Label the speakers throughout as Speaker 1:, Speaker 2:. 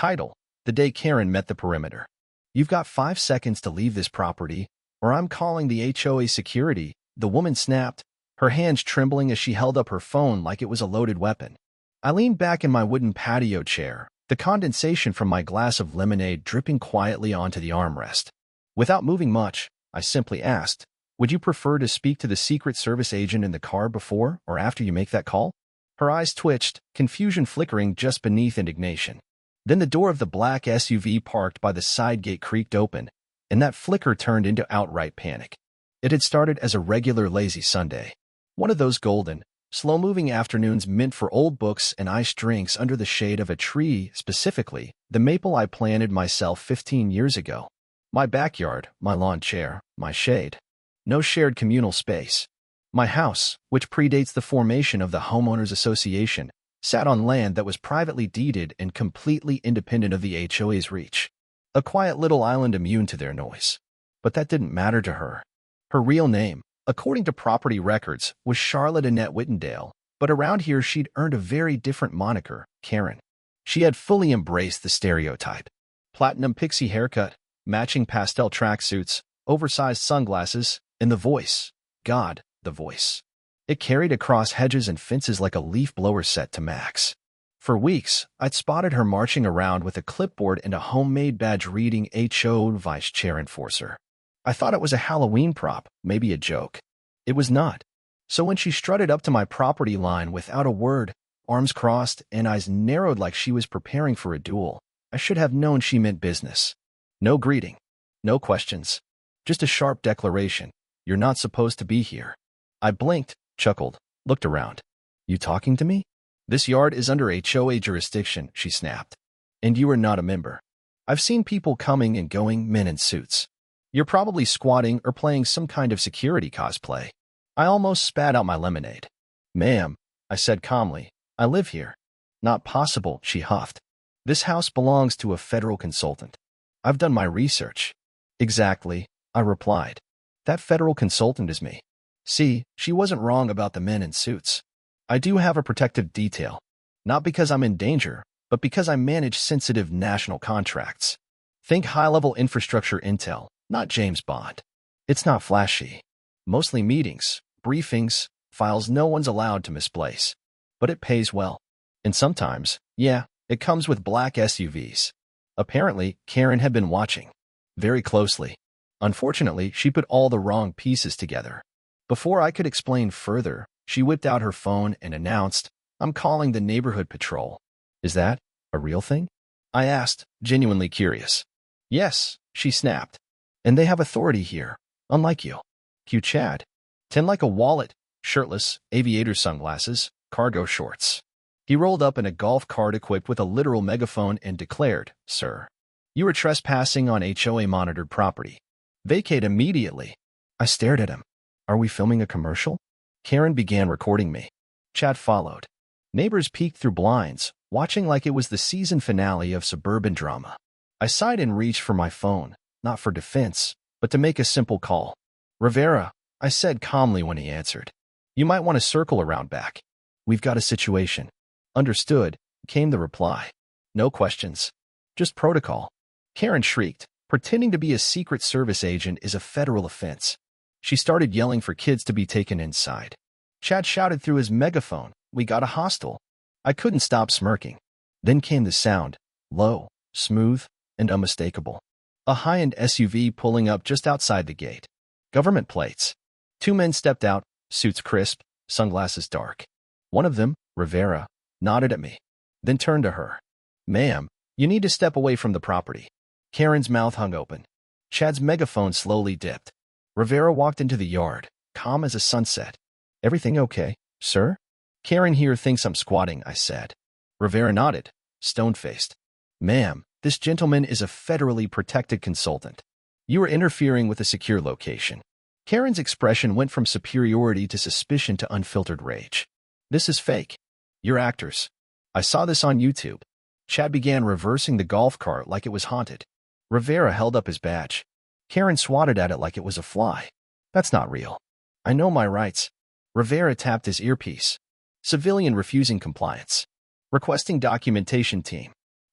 Speaker 1: Title: The Day Karen Met the Perimeter. You've got 5 seconds to leave this property, or I'm calling the HOA security, the woman snapped, her hands trembling as she held up her phone like it was a loaded weapon. I leaned back in my wooden patio chair, the condensation from my glass of lemonade dripping quietly onto the armrest. Without moving much, I simply asked, "Would you prefer to speak to the Secret Service agent in the car before or after you make that call?" Her eyes twitched, confusion flickering just beneath indignation. Then the door of the black SUV parked by the side gate creaked open, and that flicker turned into outright panic. It had started as a regular lazy Sunday. One of those golden, slow-moving afternoons meant for old books and iced drinks under the shade of a tree, specifically, the maple I planted myself 15 years ago. My backyard, my lawn chair, my shade. No shared communal space. My house, which predates the formation of the Homeowners Association, sat on land that was privately deeded and completely independent of the HOA's reach. A quiet little island immune to their noise. But that didn't matter to her. Her real name, according to property records, was Charlotte Annette Whittendale, but around here she'd earned a very different moniker, Karen. She had fully embraced the stereotype. Platinum pixie haircut, matching pastel tracksuits, oversized sunglasses, and the voice. God, the voice. It carried across hedges and fences like a leaf blower set to max. For weeks, I'd spotted her marching around with a clipboard and a homemade badge reading HO Vice Chair Enforcer. I thought it was a Halloween prop, maybe a joke. It was not. So when she strutted up to my property line without a word, arms crossed and eyes narrowed like she was preparing for a duel, I should have known she meant business. No greeting. No questions. Just a sharp declaration. You're not supposed to be here. I blinked, chuckled, looked around. You talking to me? This yard is under HOA jurisdiction, she snapped. And you are not a member. I've seen people coming and going, men in suits. You're probably squatting or playing some kind of security cosplay. I almost spat out my lemonade. Ma'am, I said calmly, I live here. Not possible, she huffed. This house belongs to a federal consultant. I've done my research. Exactly, I replied. That federal consultant is me. See, she wasn't wrong about the men in suits. I do have a protective detail. Not because I'm in danger, but because I manage sensitive national contracts. Think high-level infrastructure intel, not James Bond. It's not flashy. Mostly meetings, briefings, files no one's allowed to misplace. But it pays well. And sometimes, yeah, it comes with black SUVs. Apparently, Karen had been watching. Very closely. Unfortunately, she put all the wrong pieces together. Before I could explain further, she whipped out her phone and announced, "I'm calling the neighborhood patrol." Is that a real thing? I asked, genuinely curious. Yes, she snapped. And they have authority here, unlike you. Cue Chad. 10 like a wallet, shirtless, aviator sunglasses, cargo shorts. He rolled up in a golf cart equipped with a literal megaphone and declared, "Sir, you are trespassing on HOA-monitored property. Vacate immediately." I stared at him. Are we filming a commercial? Karen began recording me. Chad followed. Neighbors peeked through blinds, watching like it was the season finale of suburban drama. I sighed and reached for my phone, not for defense, but to make a simple call. "Rivera," I said calmly when he answered. "You might want to circle around back. We've got a situation." "Understood," came the reply. No questions. Just protocol. Karen shrieked. Pretending to be a Secret Service agent is a federal offense. She started yelling for kids to be taken inside. Chad shouted through his megaphone, "We got a hostile." I couldn't stop smirking. Then came the sound, low, smooth, and unmistakable. A high-end SUV pulling up just outside the gate. Government plates. 2 men stepped out, suits crisp, sunglasses dark. One of them, Rivera, nodded at me, then turned to her. "Ma'am, you need to step away from the property." Karen's mouth hung open. Chad's megaphone slowly dipped. Rivera walked into the yard, calm as a sunset. "Everything okay, sir?" "Karen here thinks I'm squatting," I said. Rivera nodded, stone-faced. "Ma'am, this gentleman is a federally protected consultant. You are interfering with a secure location." Karen's expression went from superiority to suspicion to unfiltered rage. "This is fake. You're actors. I saw this on YouTube." Chad began reversing the golf cart like it was haunted. Rivera held up his badge. Karen swatted at it like it was a fly. "That's not real. I know my rights." Rivera tapped his earpiece. "Civilian refusing compliance. Requesting documentation team."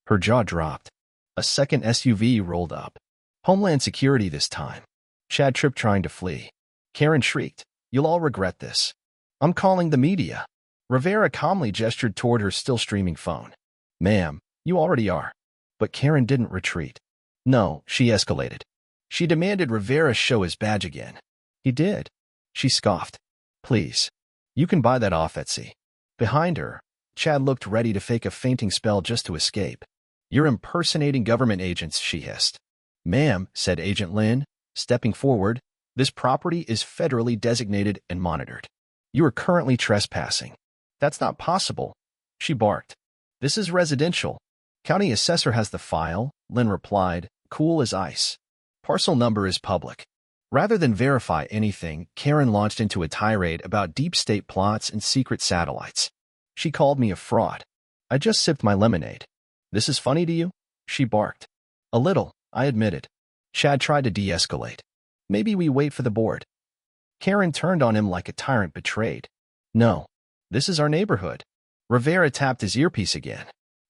Speaker 1: Her jaw dropped. A second SUV rolled up. Homeland Security this time. Chad tripped trying to flee. Karen shrieked, "You'll all regret this. I'm calling the media." Rivera calmly gestured toward her still streaming phone. "Ma'am, you already are." But Karen didn't retreat. No, she escalated. She demanded Rivera show his badge again. He did. She scoffed. "Please. You can buy that off Etsy." Behind her, Chad looked ready to fake a fainting spell just to escape. "You're impersonating government agents," she hissed. "Ma'am," said Agent Lin, stepping forward, "this property is federally designated and monitored. You are currently trespassing." "That's not possible," she barked. "This is residential. County assessor has the file," Lin replied, cool as ice. "Parcel number is public." Rather than verify anything, Karen launched into a tirade about deep state plots and secret satellites. She called me a fraud. "I just sipped my lemonade." "This is funny to you?" she barked. "A little," I admitted. Chad tried to de-escalate. "Maybe we wait for the board." Karen turned on him like a tyrant betrayed. "No. This is our neighborhood." Rivera tapped his earpiece again.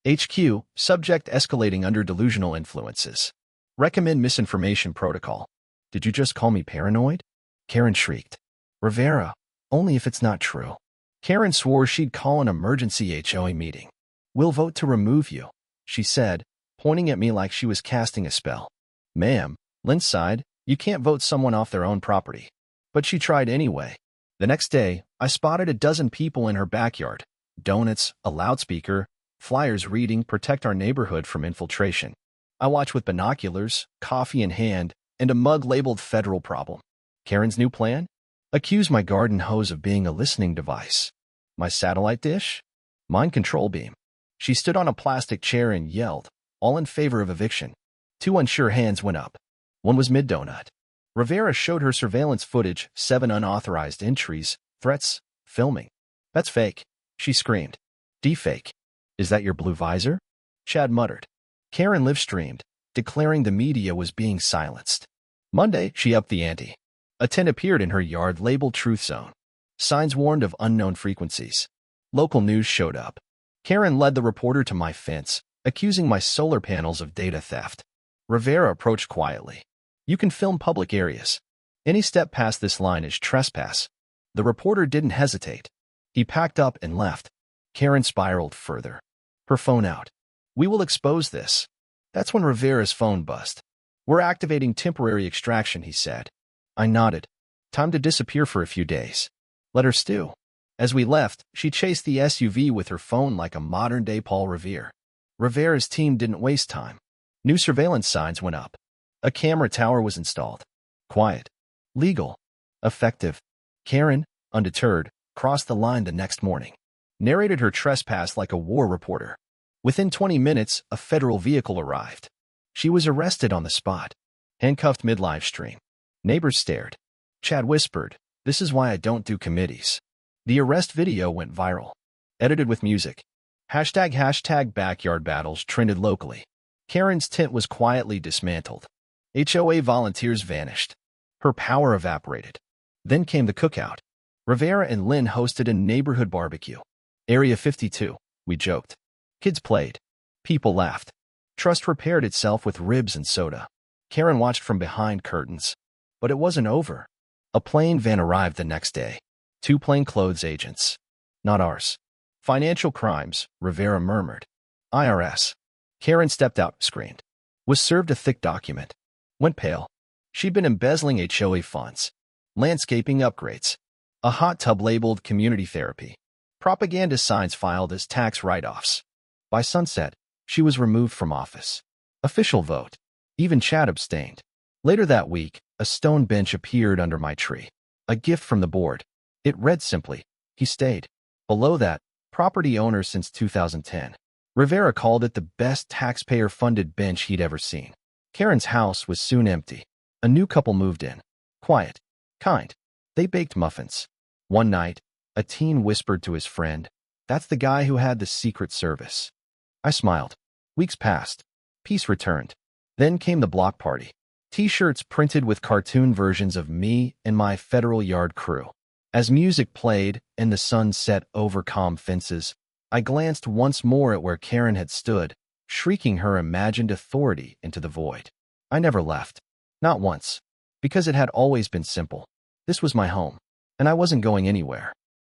Speaker 1: HQ, subject escalating under delusional influences. Recommend misinformation protocol. "Did you just call me paranoid?" Karen shrieked. "Rivera, only if it's not true." Karen swore she'd call an emergency HOA meeting. "We'll vote to remove you," she said, pointing at me like she was casting a spell. "Ma'am," Lynn sighed, "you can't vote someone off their own property." But she tried anyway. The next day, I spotted a dozen people in her backyard. Donuts, a loudspeaker, flyers reading "Protect our neighborhood from infiltration." I watched with binoculars, coffee in hand, and a mug labeled "Federal Problem." Karen's new plan? Accuse my garden hose of being a listening device. My satellite dish? Mind control beam. She stood on a plastic chair and yelled, all in favor of eviction. Two unsure hands went up. One was mid-donut. Rivera showed her surveillance footage, 7 unauthorized entries, threats, filming. "That's fake," she screamed. "Defake. Is that your blue visor?" Chad muttered. Karen live-streamed, declaring the media was being silenced. Monday, she upped the ante. A tent appeared in her yard labeled Truth Zone. Signs warned of unknown frequencies. Local news showed up. Karen led the reporter to my fence, accusing my solar panels of data theft. Rivera approached quietly. "You can film public areas. Any step past this line is trespass." The reporter didn't hesitate. He packed up and left. Karen spiraled further. Her phone out. "We will expose this." That's when Rivera's phone buzzed. "We're activating temporary extraction," he said. I nodded. Time to disappear for a few days. Let her stew. As we left, she chased the SUV with her phone like a modern-day Paul Revere. Rivera's team didn't waste time. New surveillance signs went up. A camera tower was installed. Quiet. Legal. Effective. Karen, undeterred, crossed the line the next morning. Narrated her trespass like a war reporter. Within 20 minutes, a federal vehicle arrived. She was arrested on the spot. Handcuffed mid-live stream. Neighbors stared. Chad whispered, "This is why I don't do committees." The arrest video went viral. Edited with music. Hashtag backyard battles trended locally. Karen's tent was quietly dismantled. HOA volunteers vanished. Her power evaporated. Then came the cookout. Rivera and Lynn hosted a neighborhood barbecue. Area 52, we joked. Kids played. People laughed. Trust repaired itself with ribs and soda. Karen watched from behind curtains. But it wasn't over. A plain van arrived the next day. 2 plainclothes agents. Not ours. "Financial crimes," Rivera murmured. "IRS." Karen stepped out, screamed. Was served a thick document. Went pale. She'd been embezzling HOA funds. Landscaping upgrades. A hot tub labeled community therapy. Propaganda signs filed as tax write-offs. By sunset, she was removed from office. Official vote. Even Chad abstained. Later that week, a stone bench appeared under my tree. A gift from the board. It read simply, "He stayed." Below that, "Property owner since 2010. Rivera called it the best taxpayer-funded bench he'd ever seen. Karen's house was soon empty. A new couple moved in. Quiet. Kind. They baked muffins. One night, a teen whispered to his friend, "That's the guy who had the Secret Service." I smiled. Weeks passed. Peace returned. Then came the block party. T-shirts printed with cartoon versions of me and my federal yard crew. As music played and the sun set over calm fences, I glanced once more at where Karen had stood, shrieking her imagined authority into the void. I never left. Not once. Because it had always been simple. This was my home. And I wasn't going anywhere.